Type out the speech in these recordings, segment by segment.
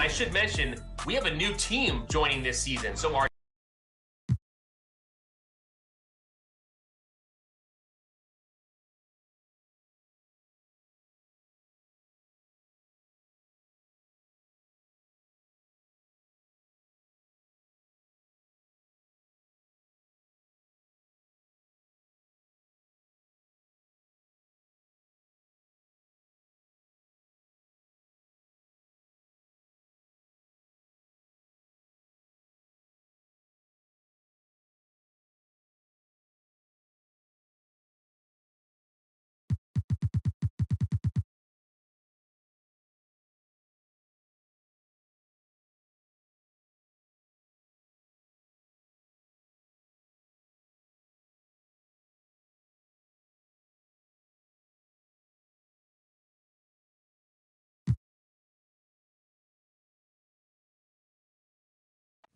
I should mention, we have a new team joining this season. So our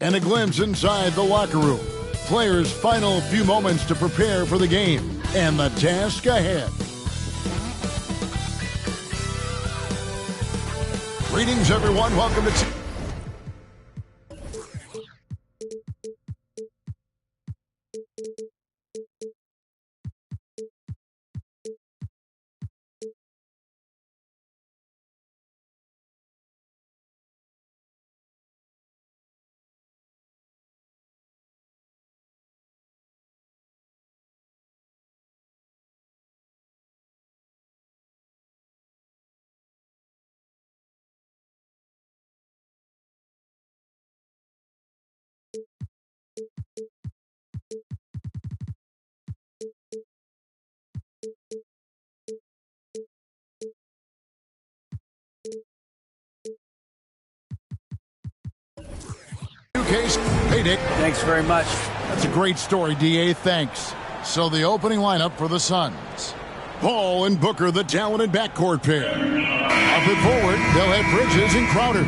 And a glimpse inside the locker room. Players' final few moments to prepare for the game and the task ahead. Greetings, everyone. Welcome to... Hey, Dick. Thanks very much. That's a great story, D.A. Thanks. So the opening lineup for the Suns. Paul and Booker, the talented backcourt pair. Up at forward, they'll have Bridges and Crowder.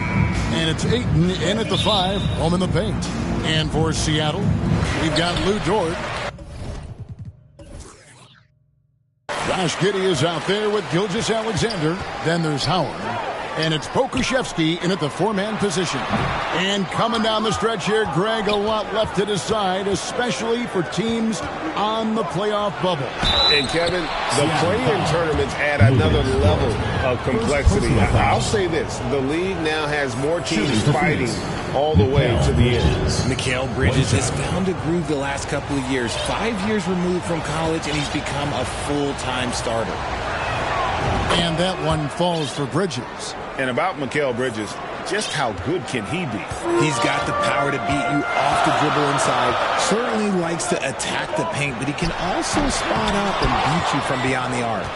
And it's Ayton in at the 5, home in the paint. And for Seattle, we've got Lou Dort. Josh Giddey is out there with Gilgeous-Alexander. Then there's Howard. And it's Pokusevski in at the 4-man position. And coming down the stretch here, Greg, a lot left to decide, especially for teams on the playoff bubble. And Kevin, the play-in tournaments add another level of complexity. I'll say this, the league now has more teams fighting all the way to the end. Mikal Bridges has found a groove the last couple of years. 5 years removed from college, and he's become a full-time starter. And that one falls for Bridges. And about Mikal Bridges, just how good can he be? He's got the power to beat you off the dribble inside. Certainly likes to attack the paint, but he can also spot up and beat you from beyond the arc.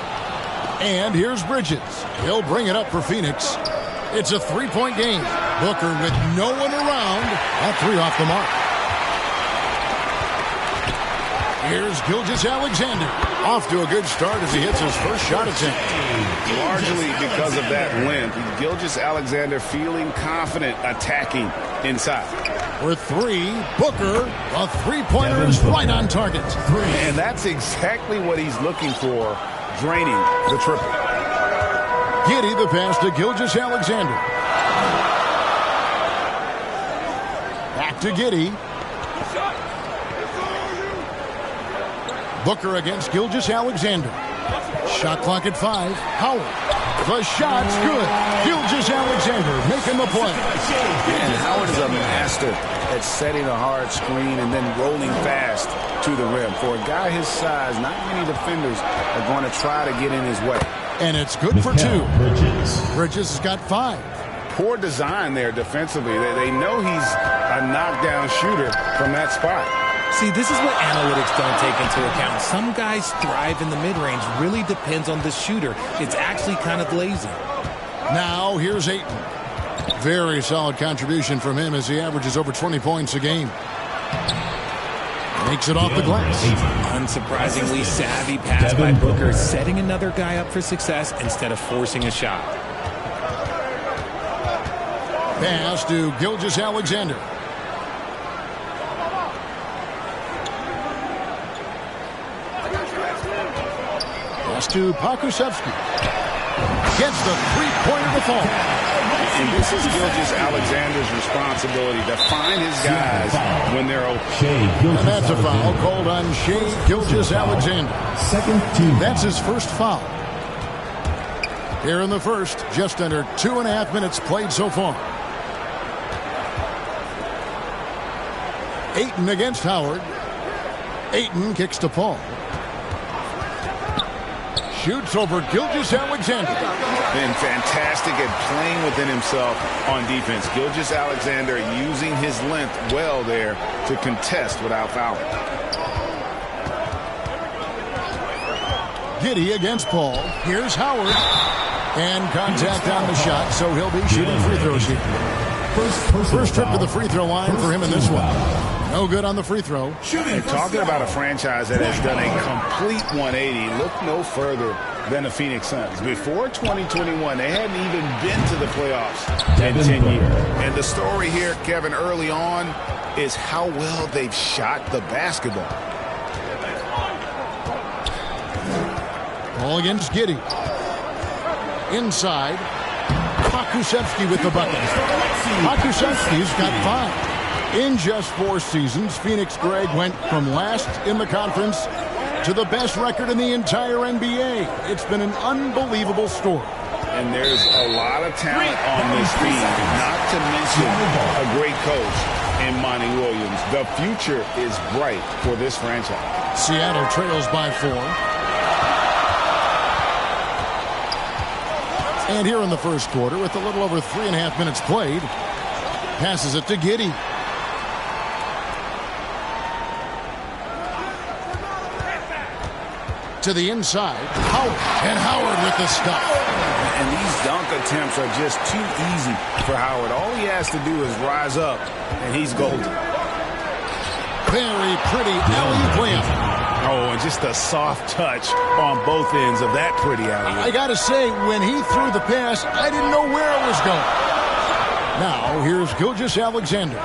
And here's Bridges. He'll bring it up for Phoenix. It's a 3-point game. Booker with no one around. That 3 off the mark. Here's Gilgeous-Alexander. Off to a good start as he hits his first shot attempt. Largely because of that length, Gilgeous-Alexander feeling confident attacking inside. For 3, Booker, a 3-pointer is right on target. And that's exactly what he's looking for, draining the triple. Giddey the pass to Gilgeous-Alexander. Back to Giddey. Booker against Gilgeous-Alexander. Shot clock at 5. Howard. The shot's good. Gilgeous-Alexander making the play. And Howard is a master at setting a hard screen and then rolling fast to the rim. For a guy his size, not many defenders are going to try to get in his way. And it's good for 2. Bridges has got 5. Poor design there defensively. They know he's a knockdown shooter from that spot. See, this is what analytics don't take into account. Some guys thrive in the mid-range. Really depends on the shooter. It's actually kind of lazy. Now, here's Ayton. Very solid contribution from him as he averages over 20 points a game. Makes it off the glass. Unsurprisingly savvy pass by Booker, setting another guy up for success instead of forcing a shot. Pass to Gilgeous-Alexander. Pass to Pokusevski. Gets the 3-pointer to fall. And this is Gilgeous-Alexander's responsibility to find his guys when they're open. And that's a foul called on Shea Gilgeous-Alexander. Second team. That's his first foul. Here in the first, just under 2.5 minutes played so far. Ayton against Howard. Ayton kicks to Paul. Shoots over Gilgeous-Alexander. Been fantastic at playing within himself on defense. Gilgeous-Alexander using his length well there to contest without fouling. Giddey against Paul. Here's Howard. And contact on the shot, so he'll be shooting free throws here. First trip to the free throw line for him in this one. No good on the free throw. And talking about a franchise that has done a complete 180, look no further than the Phoenix Suns. Before 2021, they hadn't even been to the playoffs in 10 years. And the story here, Kevin, early on is how well they've shot the basketball. Ball against Giddey. Inside. Pokusevski with the bucket. Pokusevski's got 5. In just 4 seasons, Phoenix, Greg, went from last in the conference to the best record in the entire NBA. It's been an unbelievable story. And there's a lot of talent on this team, not to mention a great coach in Monty Williams. The future is bright for this franchise. Seattle trails by 4. And here in the first quarter, with a little over 3.5 minutes played, passes it to Giddey. To the inside, Howard. And Howard with the stuff. And these dunk attempts are just too easy for Howard. All he has to do is rise up, and he's golden. Very pretty alley-oop layup. Oh, and just a soft touch on both ends of that pretty alley-oop. I got to say, when he threw the pass, I didn't know where it was going. Now, here's Gilgeous-Alexander.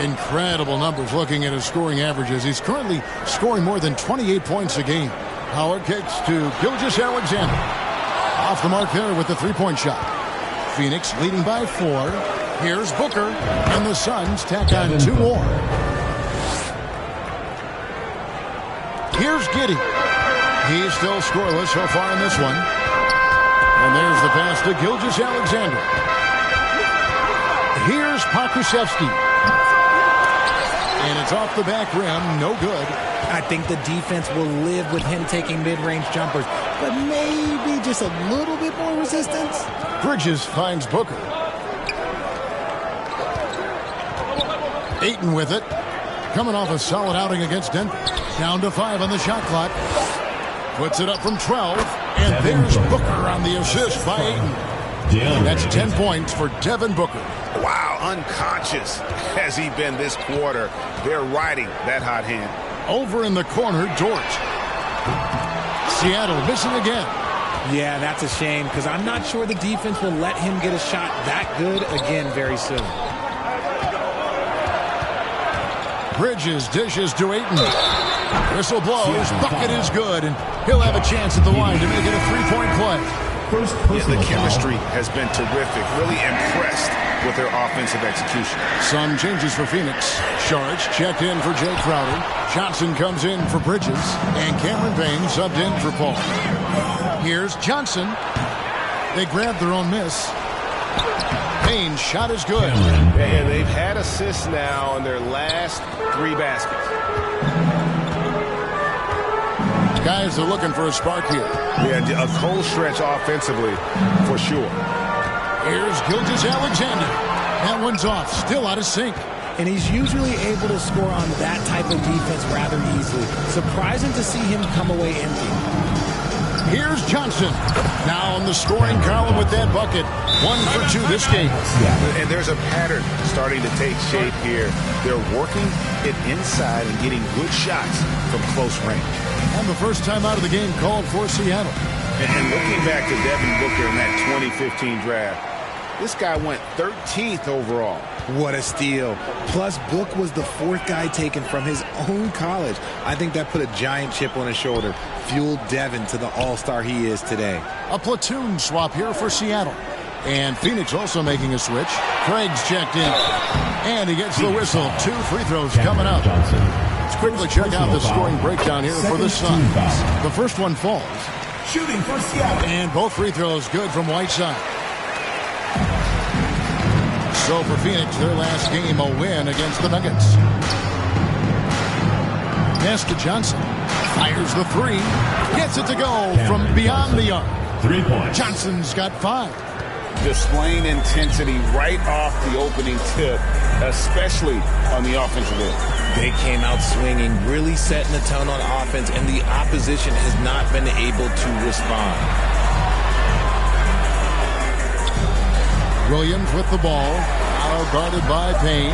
Incredible numbers looking at his scoring averages. He's currently scoring more than 28 points a game. Howard kicks to Gilgeous-Alexander. Off the mark there with the three-point shot. Phoenix leading by 4. Here's Booker, and the Suns tack on 2 more. Here's Giddey. He's still scoreless so far in this one. And there's the pass to Gilgeous-Alexander. Here's Pokusevski. And it's off the back rim, no good. I think the defense will live with him taking mid-range jumpers, but maybe just a little bit more resistance. Bridges finds Booker. Ayton with it. Coming off a solid outing against Denver. Down to 5 on the shot clock. Puts it up from 12. And there's Booker on the assist by Ayton. That's 10 points for Devin Booker. Wow, unconscious has he been this quarter. They're riding that hot hand. Over in the corner, Dort. Seattle missing again. Yeah, that's a shame because I'm not sure the defense will let him get a shot that good again very soon. Bridges dishes to Ayton. Whistle blows. Bucket is good, and he'll have a chance at the line to make it a 3-point play. The chemistry has been terrific. Really impressed with their offensive execution. Some changes for Phoenix. Sharge checked in for Jay Crowder. Johnson comes in for Bridges. And Cameron Payne subbed in for Paul. Here's Johnson. They grabbed their own miss. Payne's shot is good. And they've had assists now in their last 3 baskets. Guys are looking for a spark here. Yeah, a cold stretch offensively for sure. Here's Gilgeous-Alexander. That one's off. Still out of sync. And he's usually able to score on that type of defense rather easily. Surprising to see him come away empty. Here's Johnson. Now in the scoring column with that bucket. 1 for 2 this game. And there's a pattern starting to take shape here. They're working it inside and getting good shots from close range. And the first time out of the game called for Seattle. And looking back to Devin Booker in that 2015 draft, this guy went 13th overall. What a steal. Plus, Book was the 4th guy taken from his own college. I think that put a giant chip on his shoulder, fueled Devin to the all-star he is today. A platoon swap here for Seattle. And Phoenix also making a switch. Craig's checked in. And he gets the whistle. 2 free throws coming up. Let's quickly check out the scoring breakdown here for the Suns. The first one falls. Shooting for Seattle. And both free throws good from Whiteside. So for Phoenix, their last game, a win against the Nuggets. Pass to Johnson. Fires the 3. Gets it to go from beyond the arc. 3 points. Johnson's got 5. Displaying intensity right off the opening tip, especially on the offensive end. They came out swinging, really setting the tone on offense, and the opposition has not been able to respond. Williams with the ball. Now guarded by Payne.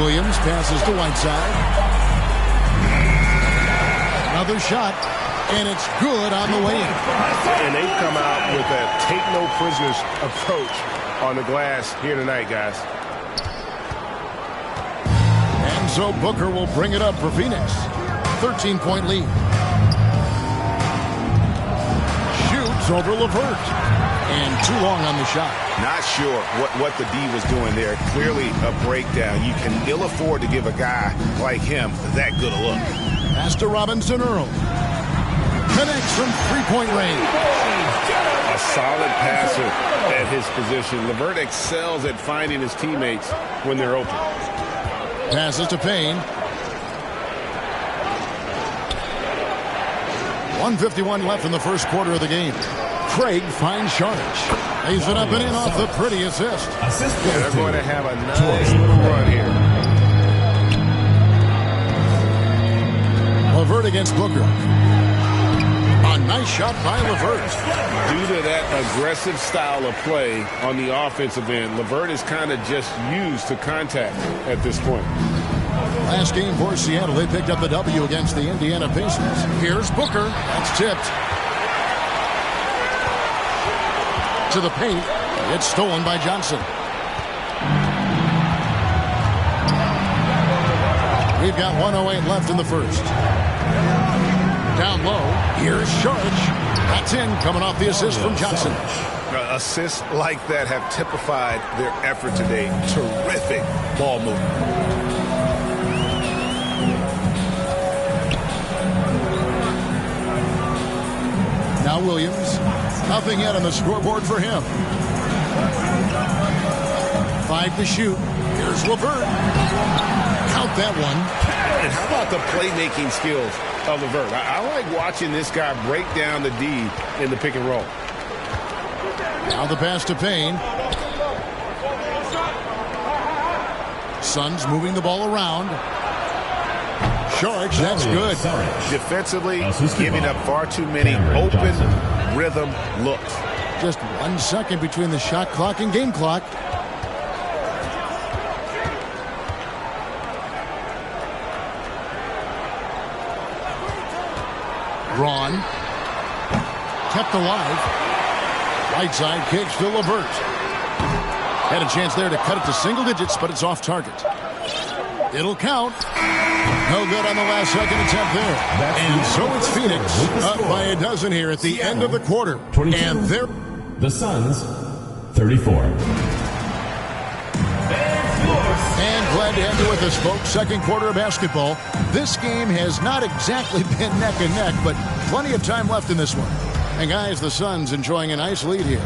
Williams passes to Whiteside. Another shot, and it's good on the way in. And they've come out with a take-no-prisoners approach on the glass here tonight, guys. And so Booker will bring it up for Phoenix. 13-point lead. Shoots over LeVert. And too long on the shot. Not sure what the D was doing there. Clearly a breakdown. You can ill afford to give a guy like him that good a look. Pass to Robinson Earl. Connects from three-point range. A solid passer at his position. LeVert excels at finding his teammates when they're open. Passes to Payne. 1:51 left in the first quarter of the game. Craig finds Sharge. Lays it up and in off the pretty assist. Yeah, they're going to have a nice little run here. LeVert against Booker. A nice shot by LeVert. Due to that aggressive style of play on the offensive end, LeVert is kind of just used to contact at this point. Last game for Seattle, they picked up the W against the Indiana Pacers. Here's Booker. That's tipped. To the paint. It's stolen by Johnson. We've got 1:08 left in the first. Down low. Here's Sharge. That's in, coming off the assist from Johnson. Assists like that have typified their effort today. Terrific ball movement. Now Williams. Nothing yet on the scoreboard for him. 5 to shoot. Here's LeVert. Count that one. And how about the playmaking skills of LeVert? I like watching this guy break down the D in the pick and roll. Now the pass to Payne. Suns moving the ball around. Sharge, that's good. Defensively, giving up far too many open rhythm looks. Just 1 second between the shot clock and game clock. Braun. Kept alive. Right side kicks to LeVert. Had a chance there to cut it to single digits, but it's off target. It'll count. No good on the last second attempt there. And so it's Phoenix up by a dozen here at the end of the quarter. 22. And they're The Suns, 34. And glad to have you with us, folks. Second quarter of basketball. This game has not exactly been neck and neck, but plenty of time left in this one. And guys, the Suns enjoying a nice lead here.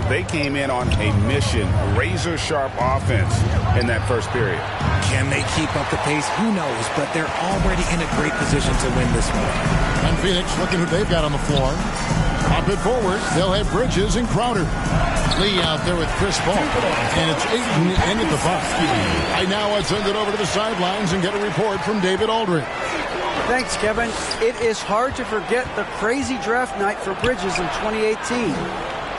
They came in on a mission, razor-sharp offense in that first period. Can they keep up the pace? Who knows, but they're already in a great position to win this one. And Phoenix, looking who they've got on the floor. Pop it forward. They'll have Bridges and Crowder. Lee out there with Chris Paul. And it's Ayton in at the box. Right now, let's send it over to the sidelines and get a report from David Aldridge. Thanks, Kevin. It is hard to forget the crazy draft night for Bridges in 2018.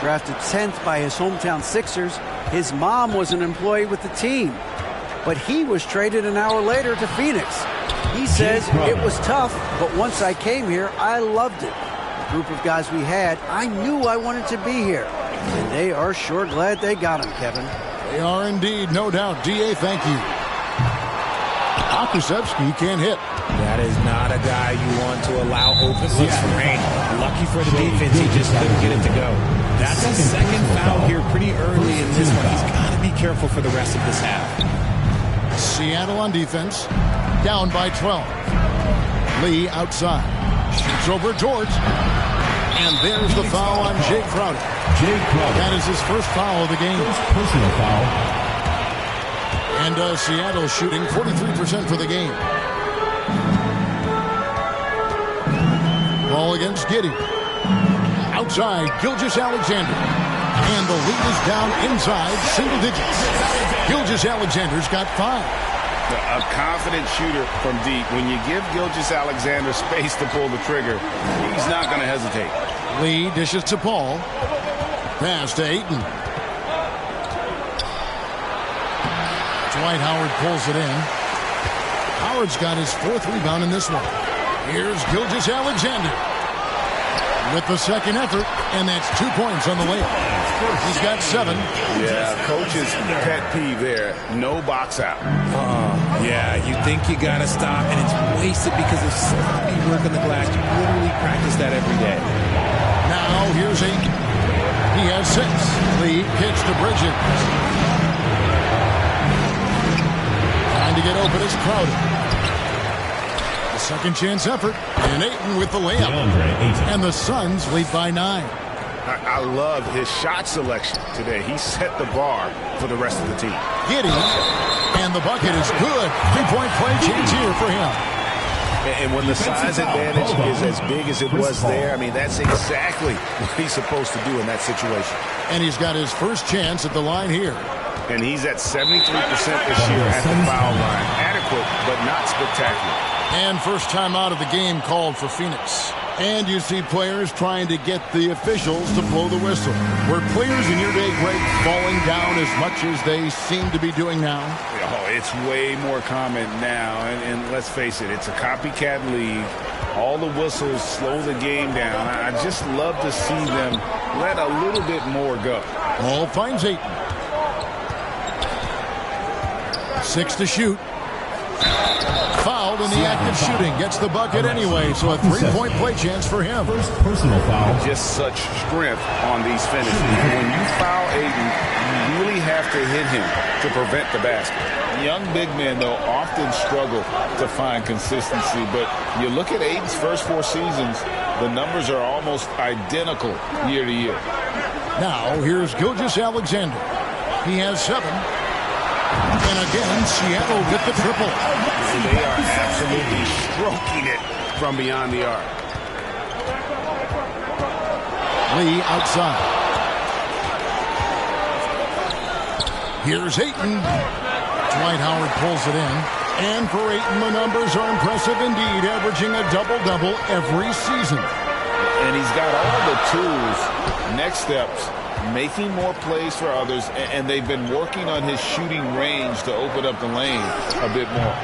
Drafted 10th by his hometown Sixers, his mom was an employee with the team. But he was traded an hour later to Phoenix. He says it was tough, but once I came here, I loved it. The group of guys we had, I knew I wanted to be here. And they are sure glad they got him, Kevin. They are indeed, no doubt. D.A., thank you. Akusevsky can't hit. That is not a guy you want to allow open looks for rain. Lucky for the defense, he just couldn't get it to go. That's a second foul here pretty early in this one. He's got to be careful for the rest of this half. Seattle on defense, down by 12. Lee outside, shoots over George, and there's the foul on Jay Crowder. That is his first foul of the game. Personal foul. And Seattle shooting 43% for the game. Ball against Giddey. Outside, Gilgeous-Alexander. And the lead is down inside single digits. Gilgeous-Alexander's got 5. A confident shooter from deep. When you give Gilgeous-Alexander space to pull the trigger, he's not going to hesitate. Lee dishes to Paul. Pass to Ayton. Dwight Howard pulls it in. Howard's got his 4th rebound in this one. Here's Gilgeous-Alexander with the second effort, and that's 2 points on the layup. He's got 7. Yeah, coach's pet peeve there. No box out. Yeah, you think you got to stop, and it's wasted because of sloppy work on the glass. You literally practice that every day. Now here's 8. He has 6. Lee kicks to Bridges. Trying to get open is Crowder. The second chance effort, and Ayton with the layup. And the Suns lead by 9. I love his shot selection today. He set the bar for the rest of the team. Giddey, and the bucket is good. 3-point play chance here for him. And when the size advantage is as big as it was there, I mean, that's exactly what he's supposed to do in that situation. And he's got his first chance at the line here. And he's at 73% this year at the foul line. Adequate, but not spectacular. And first time out of the game called for Phoenix. And you see players trying to get the officials to blow the whistle. Were players in your day, Greg, falling down as much as they seem to be doing now? Oh, it's way more common now. And let's face it, it's a copycat league. All the whistles slow the game down. I just love to see them let a little bit more go. Ball finds Ayton. 6 to shoot. Fouled in the act of shooting. Gets the bucket anyway, so a 3-point play chance for him. First personal foul. Just such strength on these finishes. When you foul Ayton, you really have to hit him to prevent the basket. Young big men, though, often struggle to find consistency, but you look at Ayton's first 4 seasons, the numbers are almost identical year to year. Now, here's Gilgeous-Alexander. He has 7. And again, Seattle with the triple. And they are absolutely stroking it from beyond the arc. Lee outside. Here's Ayton. Dwight Howard pulls it in. And for Ayton, the numbers are impressive indeed, averaging a double-double every season. And he's got all the tools. Next steps, making more plays for others, and they've been working on his shooting range to open up the lane a bit more.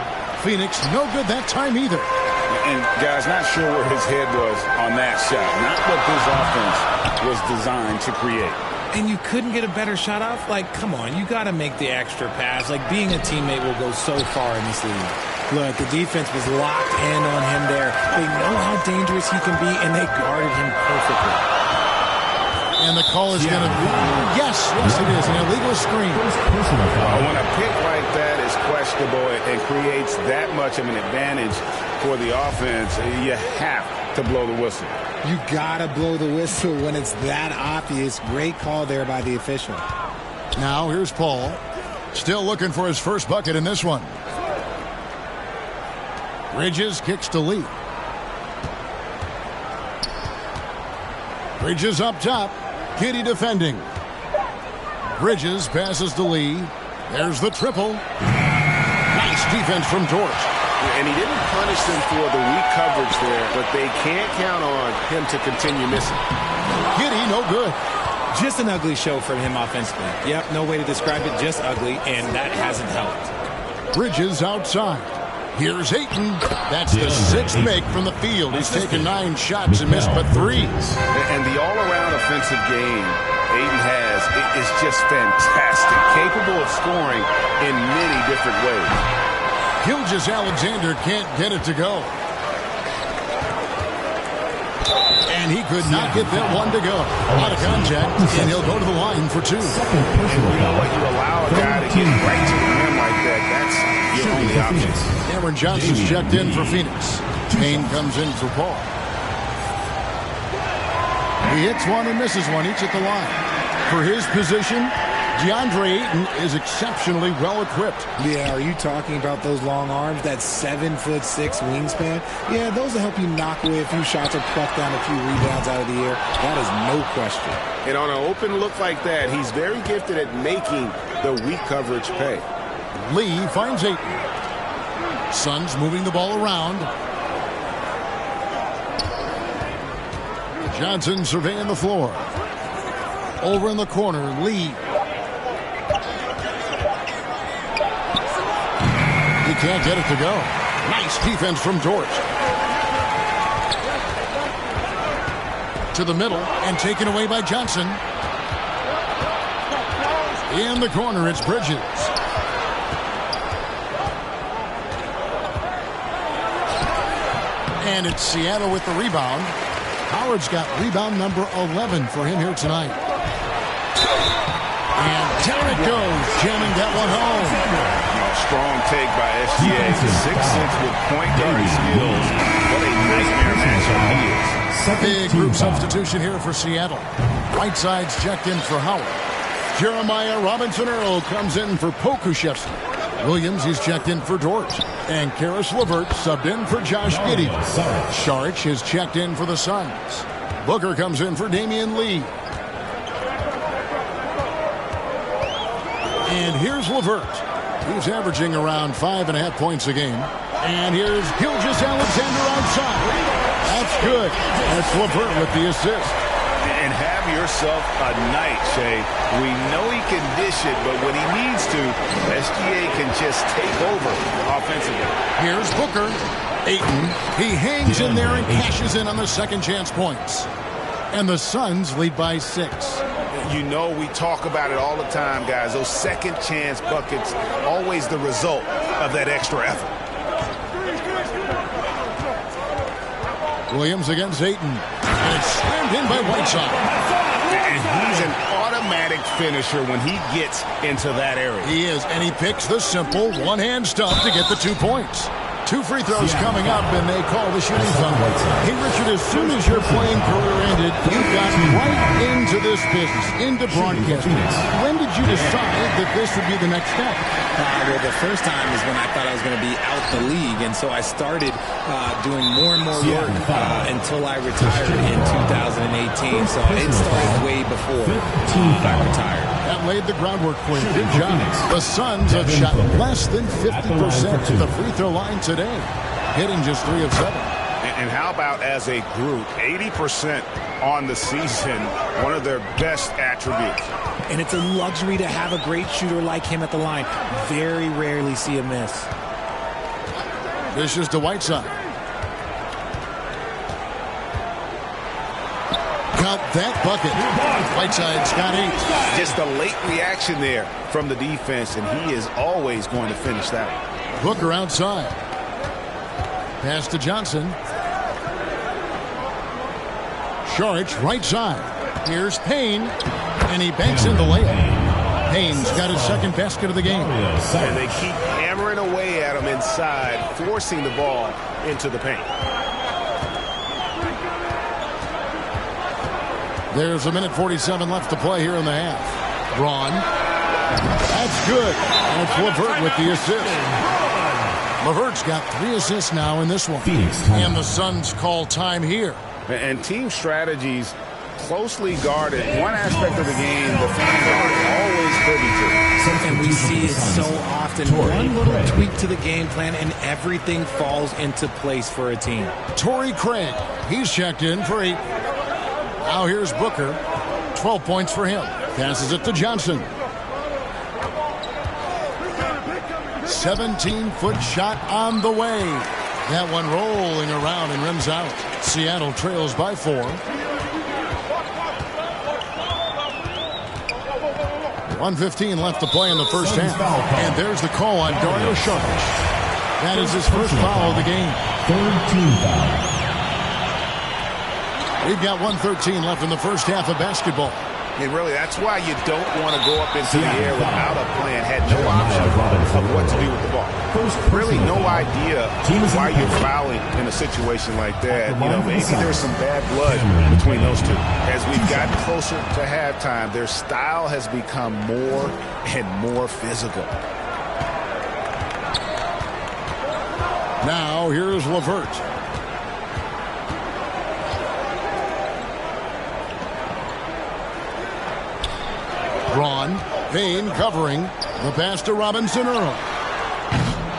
Phoenix, no good that time either. And, guys, not sure where his head was on that shot. Not what this offense was designed to create. And you couldn't get a better shot off? Like, come on, you got to make the extra pass. Like, being a teammate will go so far in this league. Look, the defense was locked in on him there. They know how dangerous he can be, and they guarded him perfectly. And the call is going to be, yes, it is, an illegal screen. When a pick like that is questionable and creates that much of an advantage for the offense, you have to blow the whistle. You got to blow the whistle when it's that obvious. Great call there by the official. Now here's Paul, still looking for his first bucket in this one. Bridges kicks to Lee. Bridges up top. Giddey defending. Bridges passes to Lee. There's the triple. Nice defense from George. And he didn't punish them for the weak coverage there, but they can't count on him to continue missing. Giddey, no good. Just an ugly show from him offensively. Yep, no way to describe it, just ugly, and that hasn't helped. Bridges outside. Here's Ayton. That's the 6th make from the field. He's taken 9 shots and missed but 3. And the all-around offensive game Ayton has is just fantastic. Capable of scoring in many different ways. Gilgeous-Alexander can't get it to go. And he could not get that one to go. Out of contact, and he'll go to the line for 2. You know what? You allow a guy to get right to the rim like that. That's your only option. Cameron Johnson's checked in for Phoenix. Payne comes in for Paul. He hits one and misses one, each at the line. For his position, DeAndre Ayton is exceptionally well equipped. Yeah, are you talking about those long arms, that 7'6" wingspan? Yeah, those will help you knock away a few shots or pluck down a few rebounds out of the air. That is no question. And on an open look like that, he's very gifted at making the weak coverage pay. Lee finds Ayton. Suns moving the ball around. Johnson surveying the floor. Over in the corner, Lee. He can't get it to go. Nice defense from Dort. To the middle and taken away by Johnson. In the corner, it's Bridges. And it's Seattle with the rebound. Howard's got rebound number 11 for him here tonight. And down it goes, jamming that one home. Strong take by SGA. 6'6" with point guard skills. What a nightmare matchup he is. Big group substitution here for Seattle. Whiteside's checked in for Howard. Jeremiah Robinson-Earl comes in for Pokuševski. Williams, he's checked in for Dort. And Karis LeVert subbed in for Josh Giddey. Saric is checked in for the Suns. Booker comes in for Damian Lee. And here's LeVert. He's averaging around 5.5 points a game. And here's Gilgeous-Alexander outside. That's good. That's LeVert with the assist. And have yourself a night, Shea. We know he can dish it, but when he needs to, SGA can just take over offensively. Here's Booker. Ayton. He hangs in there and cashes in on the second chance points. And the Suns lead by 6. You know we talk about it all the time, guys. Those second chance buckets, always the result of that extra effort. Williams against Ayton. And it's slammed in by Whiteside. And he's an automatic finisher when he gets into that area. He is, and he picks the simple one-hand stuff to get the 2 points. 2 free throws coming up, and they call the shooting foul. Hey, Richard, as soon as your playing career ended, you got right into this business, into broadcasting. When did you decide that this would be the next step? Well, the first time is when I thought I was going to be out the league, and so I started doing more and more work until I retired in 2018. So it started way before I retired. That laid the groundwork for you. Good job. The Suns have shot less than 50% at the free throw line today, hitting just 3 of 7. And how about as a group, 80% on the season, one of their best attributes. And it's a luxury to have a great shooter like him at the line. Very rarely see a miss. This is to Whiteside. Got that bucket. Whiteside's got 8. Just a late reaction there from the defense, and he is always going to finish that one. Booker outside. Pass to Johnson. Saric right side. Here's Payne, and he banks in the layup. Payne's got his second basket of the game. And they keep hammering away at him inside, forcing the ball into the paint. There's 1:47 left to play here in the half. Braun. That's good. And it's LeVert with the assist. LeVert's got 3 assists now in this one. And the Suns call time here. And team strategies closely guarded. One aspect of the game the fans aren't always privy to. And we see it so often. One little tweak to the game plan and everything falls into place for a team. Torrey Craig. He's checked in for 8. Now here's Booker. 12 points for him. Passes it to Johnson. 17-foot shot on the way. That one rolling around and rims out. Seattle trails by 4. .115 left to play in the first half. And there's the call on Dario Saric. That is his first foul of the game. 13 foul. We've got 1:13 left in the first half of basketball. And really, that's why you don't want to go up into the air without a plan. Had no option of what to do with the ball. Really no idea why you're fouling in a situation like that. You know, maybe there's some bad blood between those two. As we've gotten closer to halftime, their style has become more and more physical. Now here's LeVert. Braun, Payne covering. The pass to Robinson Earl.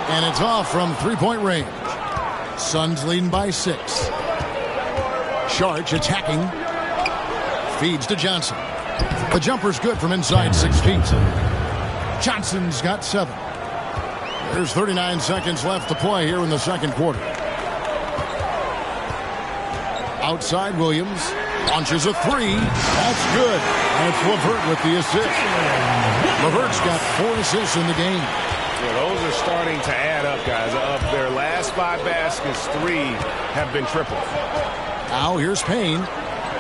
And it's off from three-point range. Suns leading by 6. Sharch attacking. Feeds to Johnson. The jumper's good from inside 6 feet. Johnson's got 7. There's 39 seconds left to play here in the second quarter. Outside Williams. Launches a 3. That's good. That's LeVert with the assist. LeVert's got 4 assists in the game. Well, those are starting to add up, guys. Of their last 5 baskets, 3 have been triple. Now here's Payne.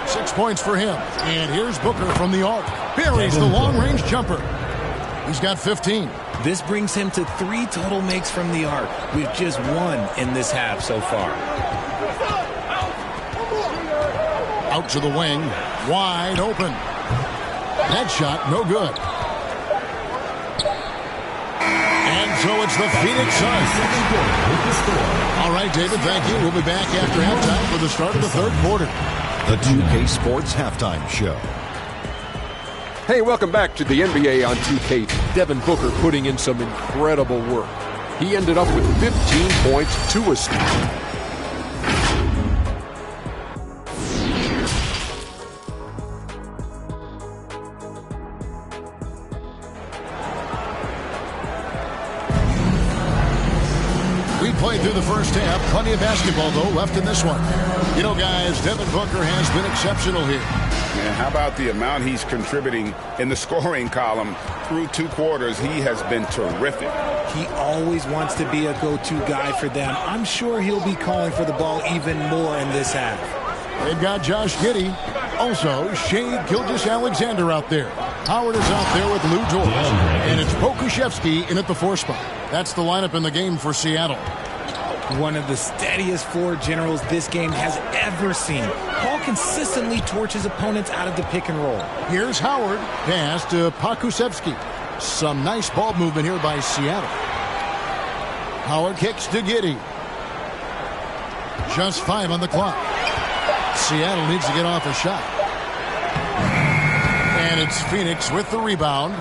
6 points for him. And here's Booker from the arc. Buries the long-range jumper. He's got 15. This brings him to 3 total makes from the arc, with just 1 in this half so far. Out to the wing. Wide open. That shot, no good. And so it's the Phoenix Suns. All right, David, thank you. We'll be back after halftime for the start of the third quarter. The 2K Sports Halftime Show. Hey, welcome back to the NBA on 2K. Devin Booker putting in some incredible work. He ended up with 15 points, 2 assists. Played through the first half. Plenty of basketball, though, left in this one. You know, guys, Devin Booker has been exceptional here. And how about the amount he's contributing in the scoring column through 2 quarters? He has been terrific. He always wants to be a go-to guy for them. I'm sure he'll be calling for the ball even more in this half. They've got Josh Giddey. Also, Shea Gilgeous-Alexander out there. Howard is out there with Lou Dort. And it's Pokusevski in at the 4 spot. That's the lineup in the game for Seattle. One of the steadiest floor generals this game has ever seen. Paul consistently torches opponents out of the pick and roll. Here's Howard. Pass to Pokusevski. Some nice ball movement here by Seattle. Howard kicks to Giddey. Just 5 on the clock. Seattle needs to get off a shot. And it's Phoenix with the rebound.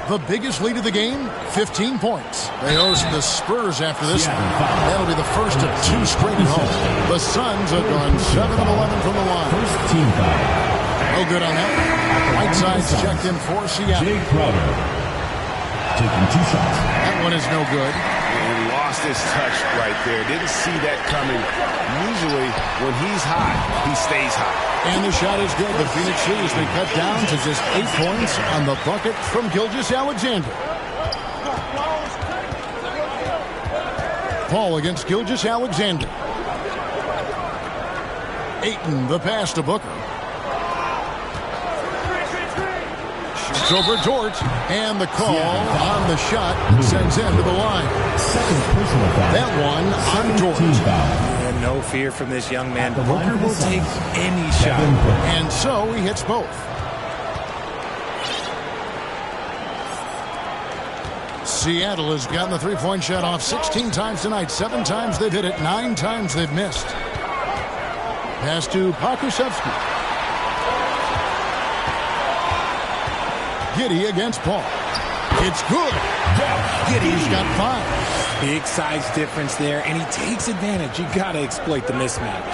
The biggest lead of the game, 15 points. They host the Spurs after this one. That'll be the first of 2 straight at home. The Suns have gone 7 of 11 from the line. First team foul. No good on that. Whiteside's checked in for Seattle. Jay Crowder taking 2 shots. That one is no good. And lost his touch right there. Didn't see that coming. Usually, when he's hot, he stays hot. And the shot is good. The Phoenix lead has been cut down to just 8 points on the bucket from Gilgeous-Alexander. Paul against Gilgeous-Alexander. Ayton, the pass to Booker. Shoots over Dort. And the call on the shot sends him to the line. That one on Dort. No fear from this young man. Booker will take any shot. And so he hits both. Seattle has gotten the 3-point shot off 16 times tonight. 7 times they've hit it. 9 times they've missed. Pass to Pokusevski. Giddey against Paul. It's good. Giddey's got 5. Big size difference there, and he takes advantage. You got to exploit the mismatch.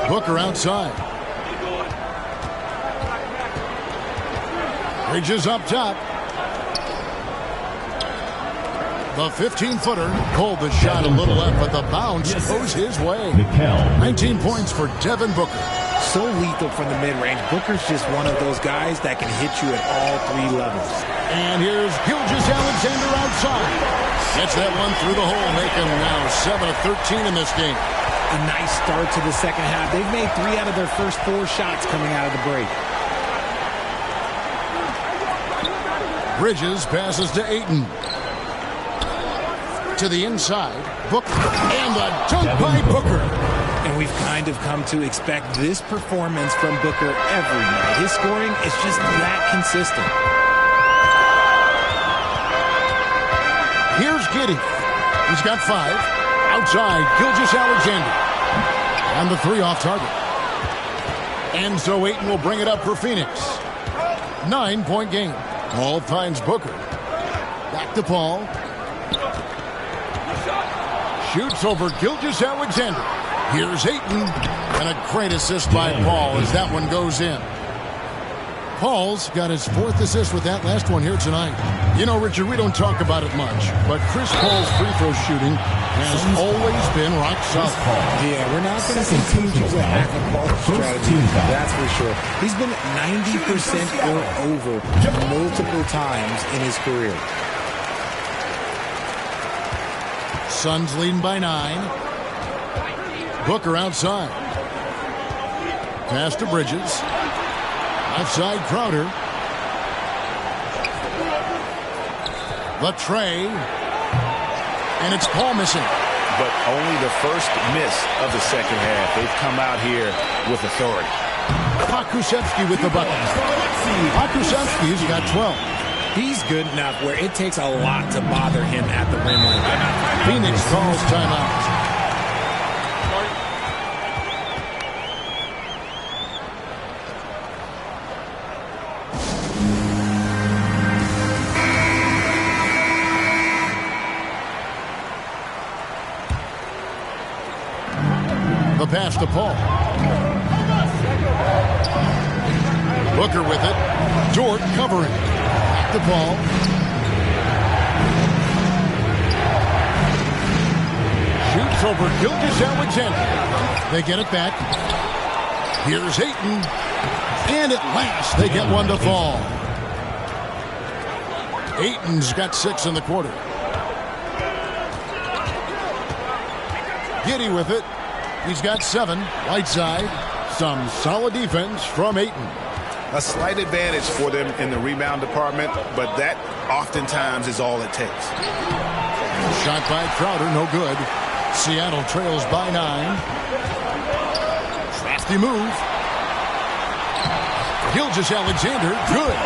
Booker outside. Bridges up top. The 15-footer pulled the shot a little left, but the bounce goes his way. 19 points for Devin Booker. So lethal from the mid-range. Booker's just one of those guys that can hit you at all 3 levels. And here's Gilgeous-Alexander outside. Gets that one through the hole, making now 7 of 13 in this game. a nice start to the second half. They've made 3 out of their first 4 shots coming out of the break. Bridges passes to Ayton. To the inside. Booker. And the dunk by Booker. And we've kind of come to expect this performance from Booker every night. His scoring is just that consistent. Here's Giddey. He's got 5. Outside, Gilgeous-Alexander. And the 3 off target. And so Ayton will bring it up for Phoenix. 9-point game. Paul finds Booker. Back to Paul. Shoots over Gilgeous-Alexander. Here's Ayton. And a great assist by Paul as that one goes in. Paul's got his 4th assist with that last one here tonight. You know, Richard, we don't talk about it much, but Chris Paul's free throw shooting has always been rock solid. Yeah, we're not going to continue to hack a ball strategy, that's for sure. He's been 90% or over multiple times in his career. Suns leading by 9. Booker outside. Pass to Bridges. Outside Crowder. The tray. And it's Paul missing. But only the first miss of the second half. They've come out here with authority. Pokusevski with the bucket. Pokusevski's got 12. He's good enough where it takes a lot to bother him at the rim like that. Phoenix calls timeout. The pass to Paul. Booker with it. Dort covering. Back to Paul. Shoots over Gilgeous-Alexander. They get it back. Here's Ayton. And at last they get one to fall. Ayton's got 6 in the quarter. Giddey with it. He's got 7. Whiteside. Some solid defense from Ayton. A slight advantage for them in the rebound department, but that oftentimes is all it takes. Shot by Crowder, no good. Seattle trails by 9. Crafty move. Gilgeous-Alexander, good.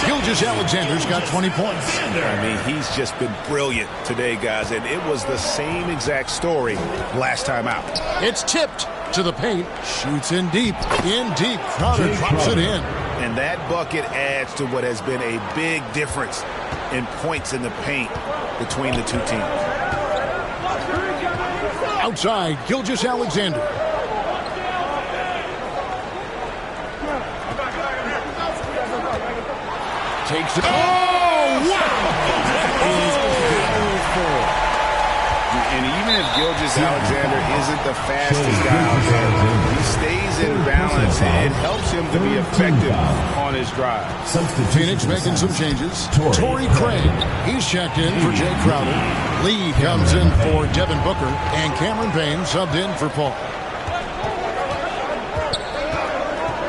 Gilgeous-Alexander's got 20 points. I mean, he's just been brilliant today, guys, and it was the same exact story last time out. It's tipped to the paint. Shoots in deep. In deep. Crowder drops it in. And that bucket adds to what has been a big difference in points in the paint between the two teams. Outside, Gilgeous-Alexander. Takes it. Oh, wow! And even if Gilgeous-Alexander isn't the fastest guy out there, he stays in balance and it helps him to be effective on his drive. Phoenix making some changes. Torrey Craig, he's checked in for Jay Crowder. Lee comes in for Devin Booker, and Cameron Payne subbed in for Paul.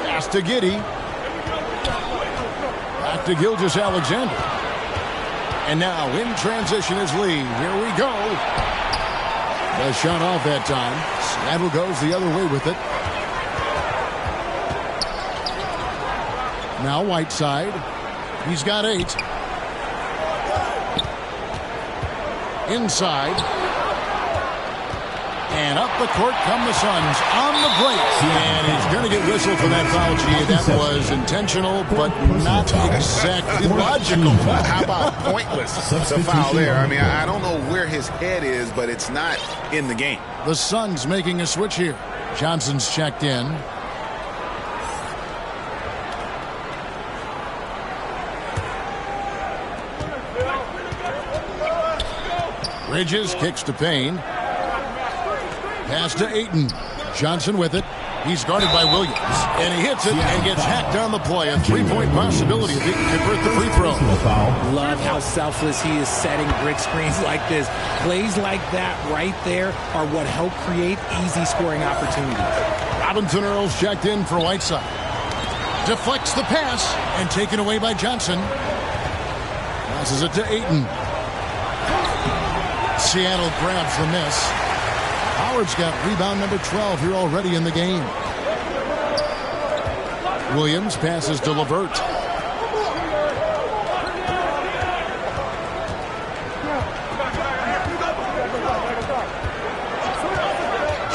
Pass to Giddey. Back to Gilgeous-Alexander. And now in transition is Lee. Here we go. The shot off that time. Seattle goes the other way with it. Now Whiteside. He's got 8. Inside. And up the court come the Suns on the break. And he's going to get whistled for that foul, G. That was intentional, but not exactly logical. How about pointless? The foul there. I mean, I don't know where his head is, but it's not in the game. The Suns making a switch here. Johnson's checked in. Bridges kicks to Payne. Pass to Ayton. Johnson with it. He's guarded by Williams, and he hits it and gets hacked on the play. A three-point possibility if he can convert the free throw. Love how selfless he is setting brick screens like this. Plays like that right there are what help create easy scoring opportunities. Robinson Earls checked in for Whiteside. Deflects the pass and taken away by Johnson. Passes it to Ayton. Seattle grabs the miss. Howard's got rebound number 12 here already in the game. Williams passes to LeVert.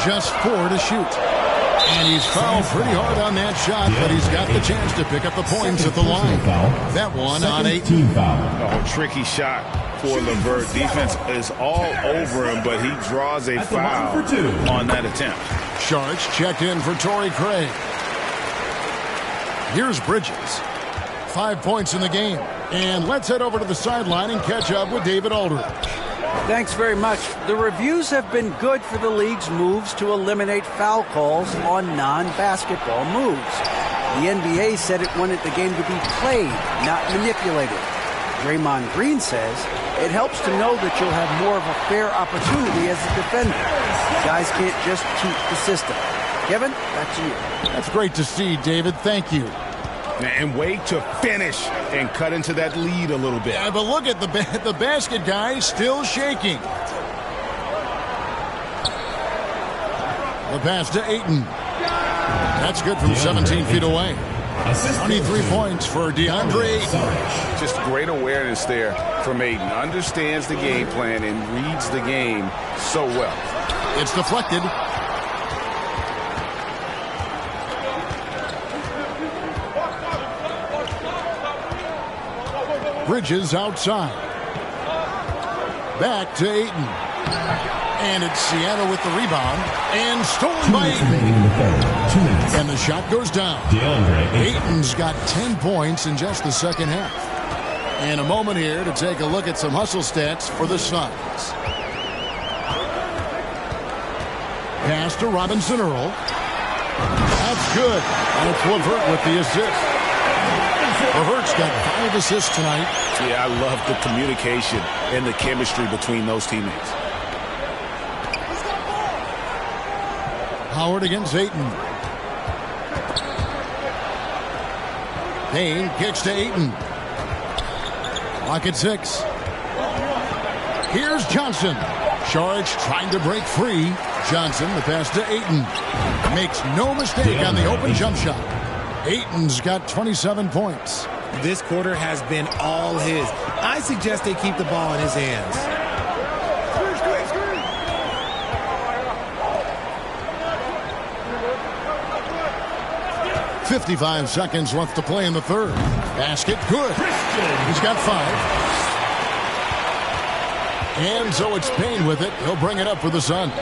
Just 4 to shoot. And he's fouled pretty hard on that shot, but he's got the chance to pick up the points at the line. That one on 18. Oh, tricky shot for LeVert. Defense is all over him, but he draws a foul on that attempt. Sharks checked in for Torrey Craig. Here's Bridges. 5 points in the game. And let's head over to the sideline and catch up with David Aldridge. Thanks very much. The reviews have been good for the league's moves to eliminate foul calls on non-basketball moves. The NBA said it wanted the game to be played, not manipulated. Draymond Green says it helps to know that you'll have more of a fair opportunity as a defender. Guys can't just cheat the system. Kevin, back to you. That's great to see, David. Thank you. And wait to finish and cut into that lead a little bit. Yeah, but look at the basket guy still shaking. The pass to Ayton. That's good from 17 feet away. 23 points for DeAndre Ayton. Just great awareness there from Ayton. Understands the game plan and reads the game so well. It's deflected. Bridges outside. Back to Ayton. And it's Seattle with the rebound. And stolen by Ayton. And the shot goes down. Ayton's got 10 points in just the second half. And a moment here to take a look at some hustle stats for the Suns. Pass to Robinson Earl. That's good. And it's LeVert with the assist. LeVert's got 5 assists tonight. Yeah, I love the communication and the chemistry between those teammates. Howard against Ayton. Payne kicks to Ayton. Clock at 6. Here's Johnson. Sharks trying to break free. Johnson, the pass to Ayton. Makes no mistake on the open jump shot. Ayton's got 27 points. This quarter has been all his. I suggest they keep the ball in his hands. .55 seconds left to play in the third. Basket good. He's got 5. And so it's Payne with it. He'll bring it up for the Suns.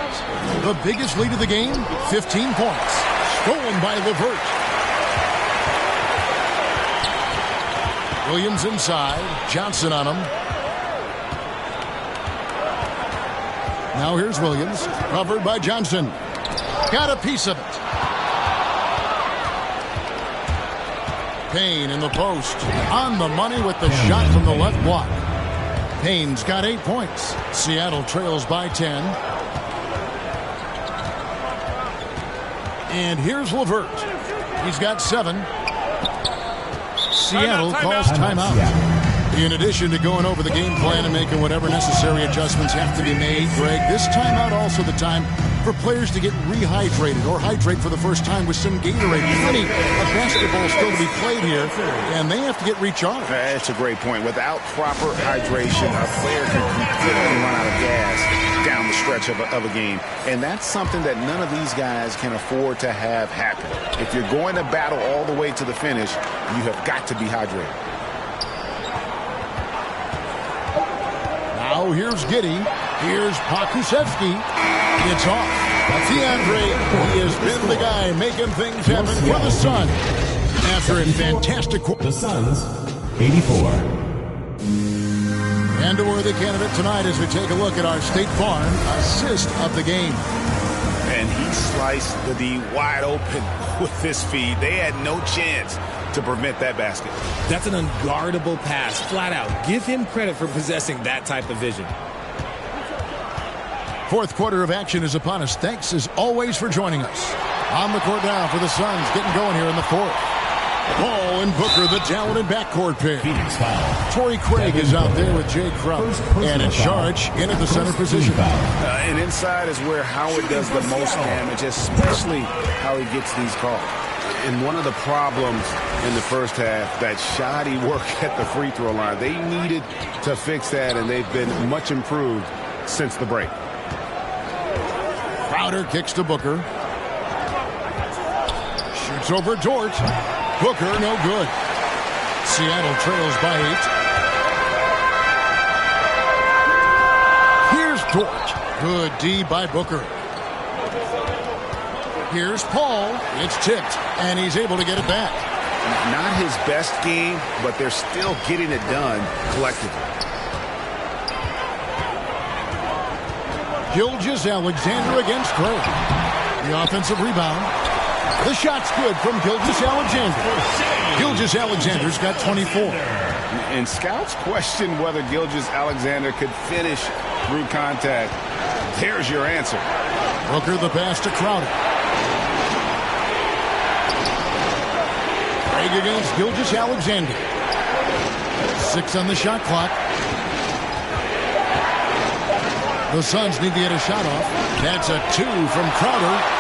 The biggest lead of the game, 15 points. Stolen by LeVert. Williams inside. Johnson on him. Now here's Williams. Covered by Johnson. Got a piece of it. Payne in the post. On the money with the shot from the left block. Payne's got 8 points. Seattle trails by 10. And here's LeVert. He's got 7. Seattle calls timeout. In addition to going over the game plan and making whatever necessary adjustments have to be made, Greg, this timeout also the time for players to get rehydrated or hydrate for the first time with some Gatorade. Plenty of basketball still to be played here, and they have to get recharged. That's a great point. Without proper hydration, a player can completely run out of gas down the stretch of a game. And that's something that none of these guys can afford to have happen. If you're going to battle all the way to the finish, you have got to be hydrated. Now here's Giddey. Here's Pokusevski. It's off. DeAndre, he has been the guy making things happen for the Suns. After a fantastic quarter. The Suns, 84. And a worthy candidate tonight as we take a look at our State Farm assist of the game. and he sliced the D wide open with this feed. They had no chance to prevent that basket. That's an unguardable pass, flat out. Give him credit for possessing that type of vision. Fourth quarter of action is upon us. Thanks, as always, for joining us. On the court now for the Suns, getting going here in the fourth. Paul and Booker, the talented backcourt pair. Torrey Craig is out there with Jay Crowder. And it's Sharge in at the center position. And inside is where Howard does the most damage, especially how he gets these calls. And one of the problems in the first half, that shoddy work at the free throw line. They needed to fix that, and they've been much improved since the break. Crowder kicks to Booker. Shoots over Dort. Booker, no good. Seattle trails by 8. Here's Dort. Good D by Booker. Here's Paul. It's tipped, and he's able to get it back. Not his best game, but they're still getting it done collectively. Gilgeous-Alexander against Craig. The offensive rebound. The shot's good from Gilgeous-Alexander. Gilgeous-Alexander's got 24. And scouts question whether Gilgeous-Alexander could finish through contact. There's your answer. Booker the pass to Crowder. Craig against Gilgeous-Alexander. 6 on the shot clock. The Suns need to get a shot off. That's a 2 from Crowder.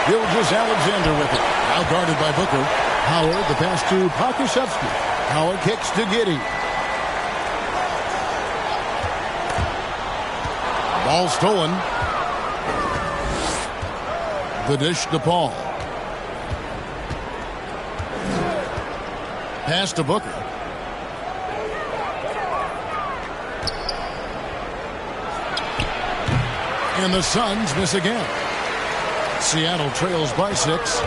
Gilgeous-Alexander with it. Now guarded by Booker. Howard, the pass to Pokusevski. Howard kicks to Giddey. Ball stolen. The dish to Paul. Pass to Booker. And the Suns miss again. Seattle trails by 6.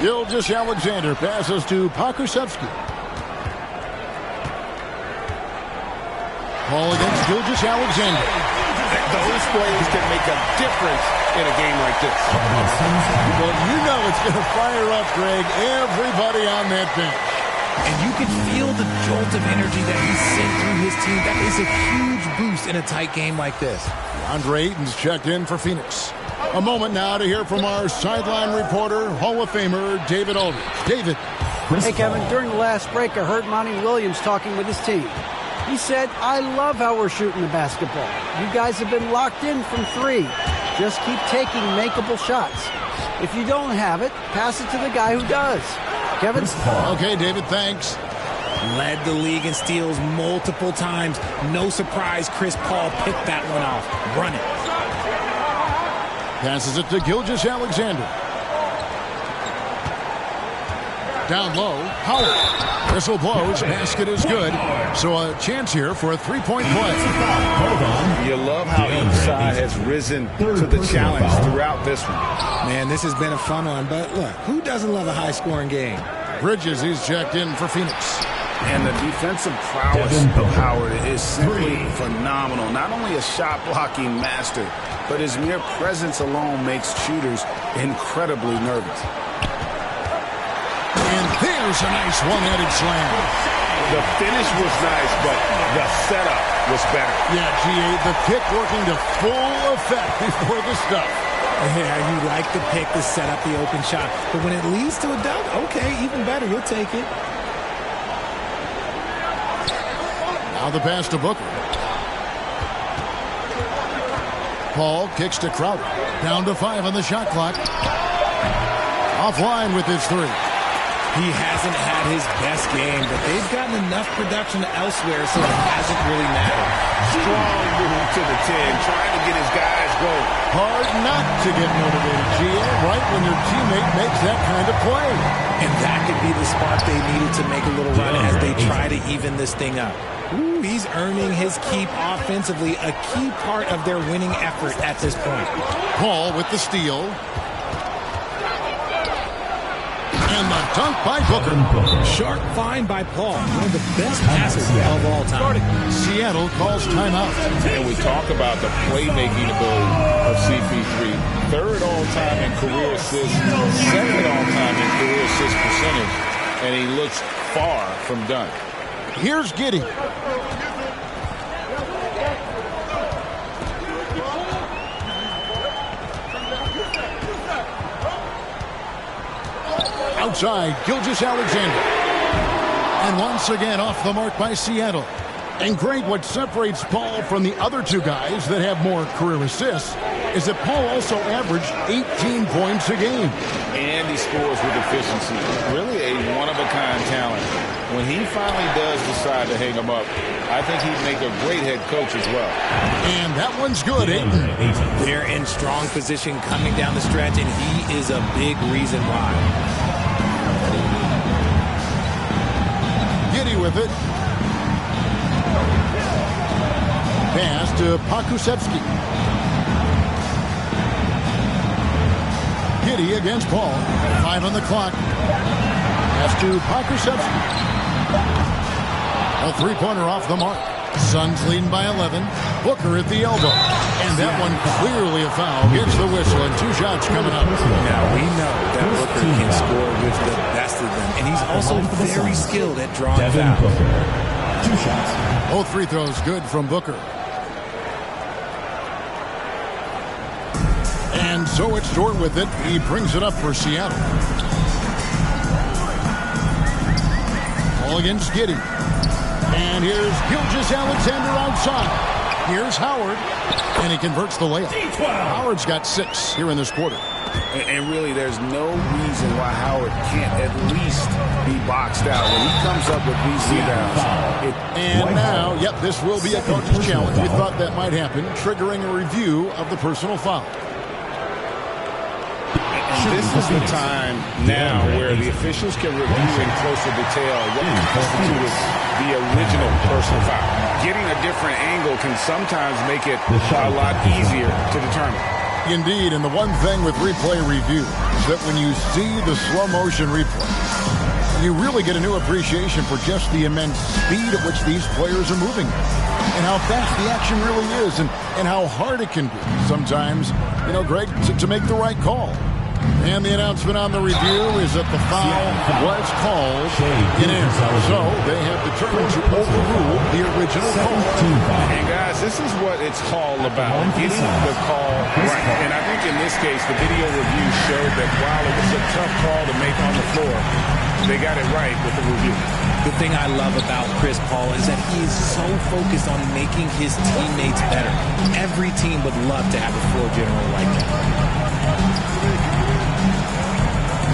Gilgeous-Alexander passes to Pokusevski. Paul against Gilgeous-Alexander. Those plays can make a difference in a game like this. Well, you know it's going to fire up, Greg, everybody on that bench. And you can feel the jolt of energy that he sent through his team. That is a huge boost in a tight game like this. Andre Ayton's checked in for Phoenix. A moment now to hear from our sideline reporter, Hall of Famer David Aldridge. David. Hey, Kevin, during the last break, I heard Monty Williams talking with his team. He said, I love how we're shooting the basketball. You guys have been locked in from 3. Just keep taking makeable shots. If you don't have it, pass it to the guy who does. Kevin? Okay, David, thanks. Led the league in steals multiple times. No surprise Chris Paul picked that one off. Run it. Passes it to Gilgeous-Alexander. Down low, Howard. Whistle blows, basket is good. So a chance here for a three-point play. You love how each side has risen to the challenge throughout this one. Man, this has been a fun one, but look, who doesn't love a high-scoring game? Bridges, he's checked in for Phoenix. And the defensive prowess of Howard is simply phenomenal. Not only a shot-blocking master, but his mere presence alone makes shooters incredibly nervous. And there's a nice one-handed slam. The finish was nice, but the setup was better. Yeah, G.A., the pick working to full effect before the stuff. Yeah, you like the pick to set up the open shot. But when it leads to a dunk, okay, even better. You'll take it. Now the pass to Booker. Paul kicks to Crowder. Down to 5 on the shot clock. Offline with his 3. He hasn't had his best game, but they've gotten enough production elsewhere, so it hasn't really mattered. Strong move to the 10, trying to get his guys going. Hard not to get motivated, G.A., right when your teammate makes that kind of play. And that could be the spark they needed to make a little run as they try to even this thing up. Ooh, he's earning his keep offensively, a key part of their winning effort at this point. Paul with the steal. And the dunk by Booker. Sharp find by Paul. One of the best passes of all time. Seattle calls timeout. And we talk about the playmaking ability of CP3. Third all-time in career assists, second all-time in career assist percentage, and he looks far from done. Here's Giddey. Outside, Gilgeous-Alexander. And once again off the mark by Seattle. And Greg, what separates Paul from the other two guys that have more career assists is that Paul also averaged 18 points a game. And he scores with efficiency. Really a one-of-a-kind talent. When he finally does decide to hang him up, I think he'd make a great head coach as well. And that one's good, Ayton. They're in strong position coming down the stretch, and he is a big reason why. Giddey with it. Pass to Pokusevski. Giddey against Paul. 5 on the clock. Pass to Pokusevski. A three-pointer off the mark. Suns leading by 11. Booker at the elbow. And that one clearly a foul. Gets the whistle and 2 shots coming up. Now we know that Booker can score with the best of them. And he's also very skilled at drawing fouls. 2 shots. Both free throws good from Booker. And so it's Dort with it. He brings it up for Seattle. Ball against Giddey. And here's Gilgeous-Alexander outside. Here's Howard. And he converts the layup. Howard's got 6 here in this quarter. And really, there's no reason why Howard can't at least be boxed out when he comes up with these rebounds. And now, yep, this will be a coach's challenge. We thought that might happen, triggering a review of the personal foul. This is the time now where the officials can review in closer detail what constituted the original personal foul. Getting a different angle can sometimes make it a lot easier to determine. Indeed, and the one thing with replay review is that when you see the slow motion replay, you really get a new appreciation for just the immense speed at which these players are moving and how fast the action really is and how hard it can be sometimes, you know, Greg, to make the right call. And the announcement on the review is that the foul was called in error. So they have determined to overrule the original call. And guys, this is what it's all about, getting the call right. And I think in this case, the video review showed that while it was a tough call to make on the floor, they got it right with the review. The thing I love about Chris Paul is that he is so focused on making his teammates better. Every team would love to have a floor general like that.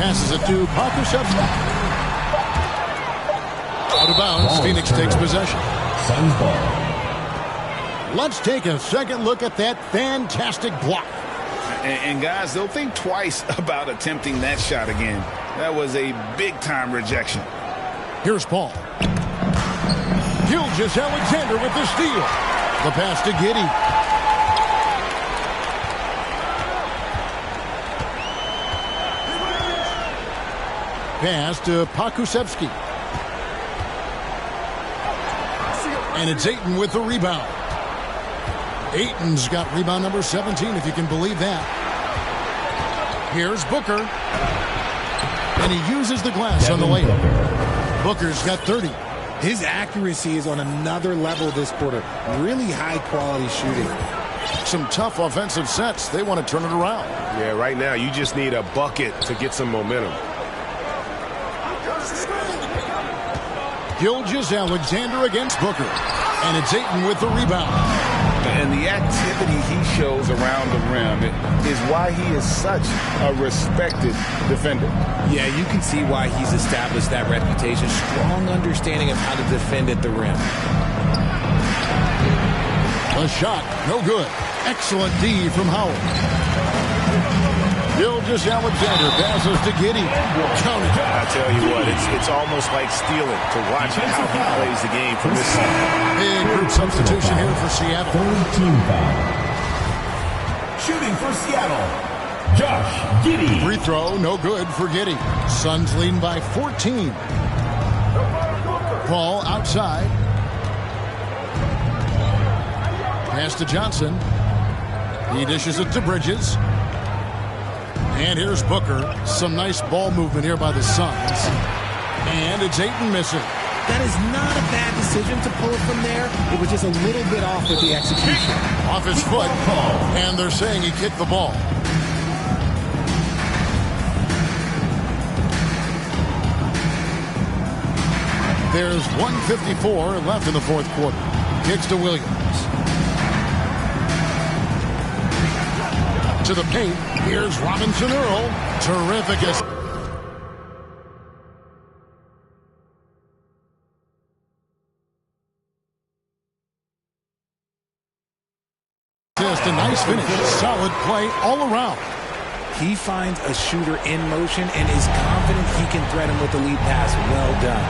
Passes it to Pokusevski. Out of bounds, Phoenix takes possession. Suns ball. Let's take a second look at that fantastic block. And guys, they'll think twice about attempting that shot again. That was a big-time rejection. Here's Paul. Gilgeous-Alexander with the steal. The pass to Giddey. Pass to Pokusevski. And it's Ayton with the rebound. Ayton's got rebound number 17, if you can believe that. Here's Booker. And he uses the glass on the layup. Booker's got 30. His accuracy is on another level this quarter. Really high-quality shooting. Some tough offensive sets. They want to turn it around. Yeah, right now you just need a bucket to get some momentum. Gilgeous-Alexander against Booker. And it's Ayton with the rebound. And the activity he shows around the rim is why he is such a respected defender. Yeah, you can see why he's established that reputation. Strong understanding of how to defend at the rim. A shot, no good. Excellent D from Howard. Gilgeous-Alexander passes to Giddey. Count it. I tell you what, it's almost like stealing to watch how he plays the game from this side. Big group substitution here for Seattle. Third team foul. Shooting for Seattle. Josh Giddey. Free throw, no good for Giddey. Suns leading by 14. Ball outside. Pass to Johnson. He dishes it to Bridges. And here's Booker. Some nice ball movement here by the Suns. And it's Ayton missing. That is not a bad decision to pull it from there. It was just a little bit off with the execution. Off his foot. And they're saying he kicked the ball. There's 1:54 left in the fourth quarter. Kicks to Williams. To the paint. Here's Robinson Earl. Terrific assist. A nice finish. Solid play all around. He finds a shooter in motion and is confident he can thread him with the lead pass. Well done.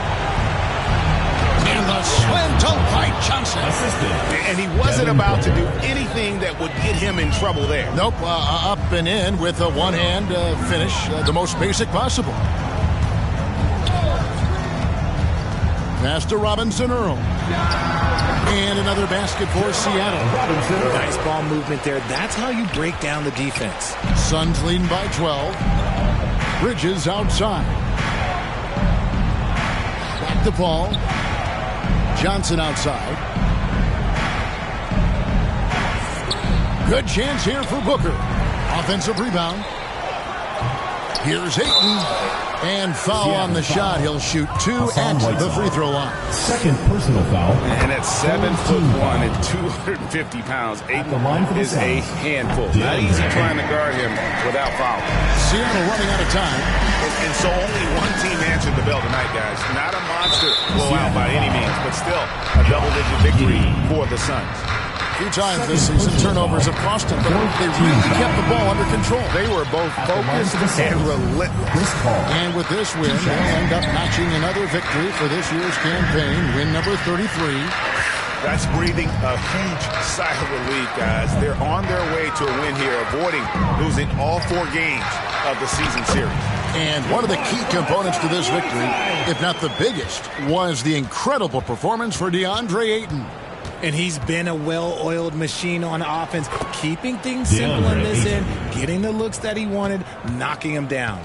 And the slam dunk by Johnson. And he wasn't about to do anything that would get him in trouble there. Nope, up and in with a one-hand finish, the most basic possible. Pass to Robinson Earl. And another basket for Seattle. Nice ball movement there. That's how you break down the defense. Suns leading by 12. Bridges outside. Back to Paul. Johnson outside. Good chance here for Booker. Offensive rebound. Here's Ayton. And foul on the shot. He'll shoot 2 at the free throw line. Second personal foul. And at 7'1" and 250 pounds, Ayton is a handful. Not easy trying to guard him without foul. Seattle running out of time. And so only one team answered the bell tonight, guys. Not a monster blowout by any means, but still a double-digit victory for the Suns. A few times this season, turnovers have cost them, but they really kept the ball under control. They were both focused and relentless. And with this win, they'll end up notching another victory for this year's campaign, win number 33. That's breathing a huge sigh of relief, guys. They're on their way to a win here, avoiding losing all 4 games of the season series. And one of the key components to this victory, if not the biggest, was the incredible performance for DeAndre Ayton. And he's been a well-oiled machine on offense, keeping things simple in this end, getting the looks that he wanted, knocking him down.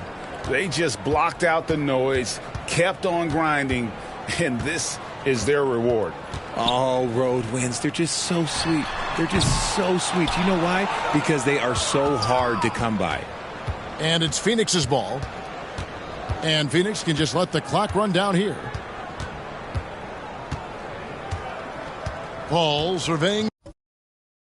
They just blocked out the noise, kept on grinding, and this is their reward. All road wins, they're just so sweet. They're just so sweet. You know why? Because they are so hard to come by. And it's Phoenix's ball. And Phoenix can just let the clock run down here. Paul surveying.